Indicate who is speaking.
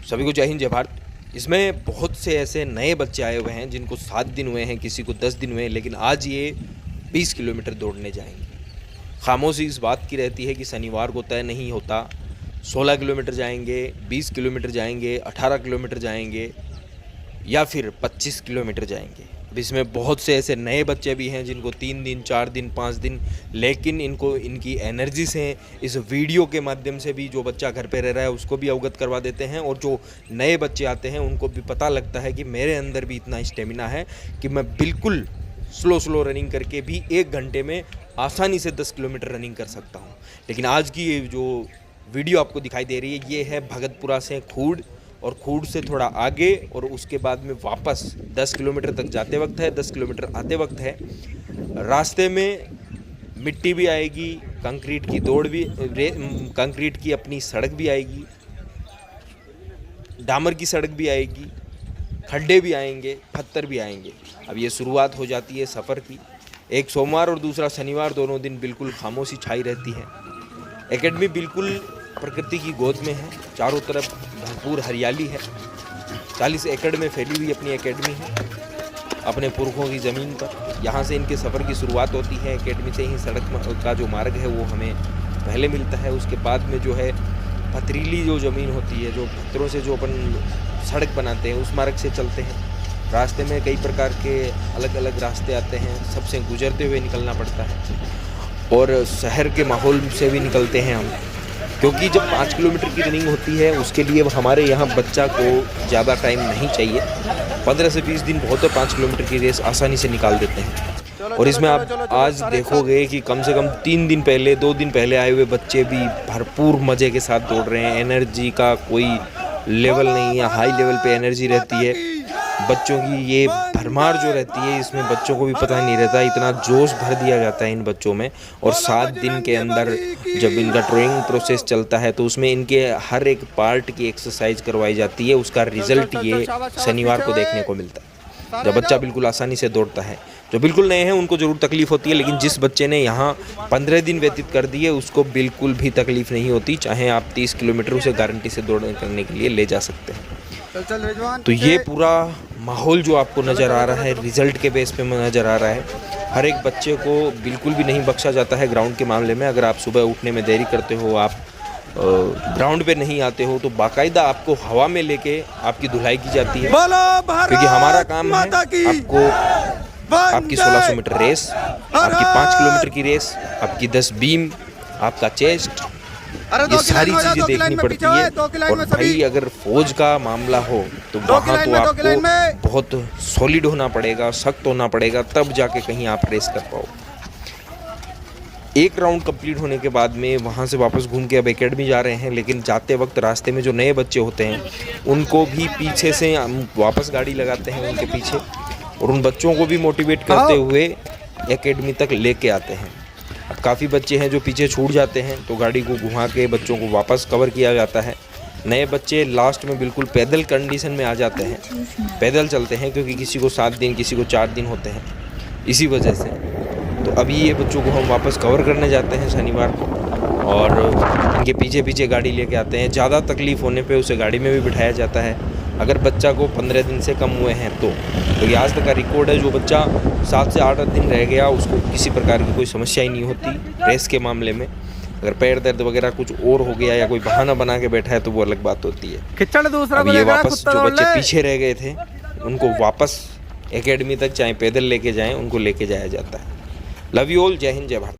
Speaker 1: सभी को जय हिंद जय भारत। इसमें बहुत से ऐसे नए बच्चे आए हुए हैं जिनको 7 दिन हुए हैं, किसी को 10 दिन हुए हैं, लेकिन आज ये 20 किलोमीटर दौड़ने जाएंगे। खामोशी इस बात की रहती है कि शनिवार को तय नहीं होता 16 किलोमीटर जाएंगे, 20 किलोमीटर जाएंगे, 18 किलोमीटर जाएंगे या फिर 25 किलोमीटर जाएंगे। अब इसमें बहुत से ऐसे नए बच्चे भी हैं जिनको 3 दिन, 4 दिन, 5 दिन, लेकिन इनको इनकी एनर्जी से इस वीडियो के माध्यम से भी जो बच्चा घर पे रह रहा है उसको भी अवगत करवा देते हैं, और जो नए बच्चे आते हैं उनको भी पता लगता है कि मेरे अंदर भी इतना स्टेमिना है कि मैं बिल्कुल स्लो रनिंग करके भी 1 घंटे में आसानी से 10 किलोमीटर रनिंग कर सकता हूँ। लेकिन आज की ये जो वीडियो आपको दिखाई दे रही है ये है भगतपुरा से खूड़, और खूड़ से थोड़ा आगे, और उसके बाद में वापस 10 किलोमीटर तक जाते वक्त है, 10 किलोमीटर आते वक्त है। रास्ते में मिट्टी भी आएगी, कंक्रीट की दौड़ भी, कंक्रीट की अपनी सड़क भी आएगी, डामर की सड़क भी आएगी, खड्डे भी आएंगे, पत्थर भी आएंगे। अब ये शुरुआत हो जाती है सफ़र की। एक सोमवार और दूसरा शनिवार, दोनों दिन बिल्कुल खामोशी छाई रहती है। एकेडमी बिल्कुल प्रकृति की गोद में है, चारों तरफ भरपूर हरियाली है। 40 एकड़ में फैली हुई अपनी एकेडमी है, अपने पुरखों की ज़मीन पर। यहाँ से इनके सफ़र की शुरुआत होती है। एकेडमी से ही सड़क का जो मार्ग है वो हमें पहले मिलता है। उसके बाद में जो है पथरीली जो ज़मीन होती है, जो पत्थरों से जो अपन सड़क बनाते हैं, उस मार्ग से चलते हैं। रास्ते में कई प्रकार के अलग अलग रास्ते आते हैं, सबसे गुजरते हुए निकलना पड़ता है, और शहर के माहौल से भी निकलते हैं हम, क्योंकि जब 5 किलोमीटर की रनिंग होती है उसके लिए हमारे यहाँ बच्चा को ज़्यादा टाइम नहीं चाहिए। 15 से 20 दिन बहुत है, 5 किलोमीटर की रेस आसानी से निकाल देते हैं। और इसमें आप आज देखोगे कि कम से कम 3 दिन पहले, 2 दिन पहले आए हुए बच्चे भी भरपूर मज़े के साथ दौड़ रहे हैं। एनर्जी का कोई लेवल नहीं है, हाई लेवल पे एनर्जी रहती है बच्चों की। ये भरमार जो रहती है इसमें बच्चों को भी पता नहीं रहता, इतना जोश भर दिया जाता है इन बच्चों में। और 7 दिन के अंदर जब इनका ट्रेनिंग प्रोसेस चलता है तो उसमें इनके हर एक पार्ट की एक्सरसाइज करवाई जाती है। उसका रिजल्ट ये शनिवार को देखने को मिलता है, जब बच्चा बिल्कुल आसानी से दौड़ता है। जो बिल्कुल नए हैं उनको ज़रूर तकलीफ़ होती है, लेकिन जिस बच्चे ने यहाँ 15 दिन व्यतीत कर दिए उसको बिल्कुल भी तकलीफ़ नहीं होती। चाहे आप 30 किलोमीटर उसे गारंटी से दौड़ करने के लिए ले जा सकते हैं। तो ये पूरा माहौल जो आपको नज़र आ रहा है रिज़ल्ट के बेस पे नज़र आ रहा है। हर एक बच्चे को बिल्कुल भी नहीं बख्शा जाता है ग्राउंड के मामले में। अगर आप सुबह उठने में देरी करते हो, आप ग्राउंड पे नहीं आते हो, तो बाकायदा आपको हवा में लेके आपकी धुलाई की जाती है, क्योंकि हमारा काम है आपको आपकी 1600 मीटर रेस, आपकी 5 किलोमीटर की रेस, आपकी 10 बीम, आपका चेस्ट, ये सारी चीज़ें देखनी पड़ती है। और भाई अगर फौज का मामला हो तो वहाँ तो आपको बहुत सॉलिड होना पड़ेगा, सख्त होना पड़ेगा, तब जाके कहीं आप रेस कर पाओ। एक राउंड कंप्लीट होने के बाद में वहाँ से वापस घूम के अब एकेडमी जा रहे हैं, लेकिन जाते वक्त रास्ते में जो नए बच्चे होते हैं उनको भी पीछे से हम वापस गाड़ी लगाते हैं उनके पीछे, और उन बच्चों को भी मोटिवेट करते हुए एकेडमी तक लेके आते हैं। अब काफ़ी बच्चे हैं जो पीछे छूट जाते हैं, तो गाड़ी को घुमा के बच्चों को वापस कवर किया जाता है। नए बच्चे लास्ट में बिल्कुल पैदल कंडीशन में आ जाते हैं, पैदल चलते हैं, क्योंकि किसी को 7 दिन, किसी को 4 दिन होते हैं, इसी वजह से। तो अभी ये बच्चों को हम वापस कवर करने जाते हैं शनिवार को, और इनके पीछे पीछे गाड़ी लेके आते हैं। ज़्यादा तकलीफ़ होने पे उसे गाड़ी में भी बिठाया जाता है, अगर बच्चा को 15 दिन से कम हुए हैं तो। क्योंकि आज तक का रिकॉर्ड है, जो बच्चा 7 से 8 दिन रह गया उसको किसी प्रकार की कोई समस्या ही नहीं होती रेस के मामले में। अगर पैर दर्द वगैरह कुछ और हो गया या कोई बहाना बना के बैठा है तो वो अलग बात होती है। अब ये वापस जो बच्चे पीछे रह गए थे उनको वापस एकेडमी तक चाहे पैदल लेके जाएं, उनको लेके जाया जाता है। लव यू ऑल, जय हिंद जय भारत।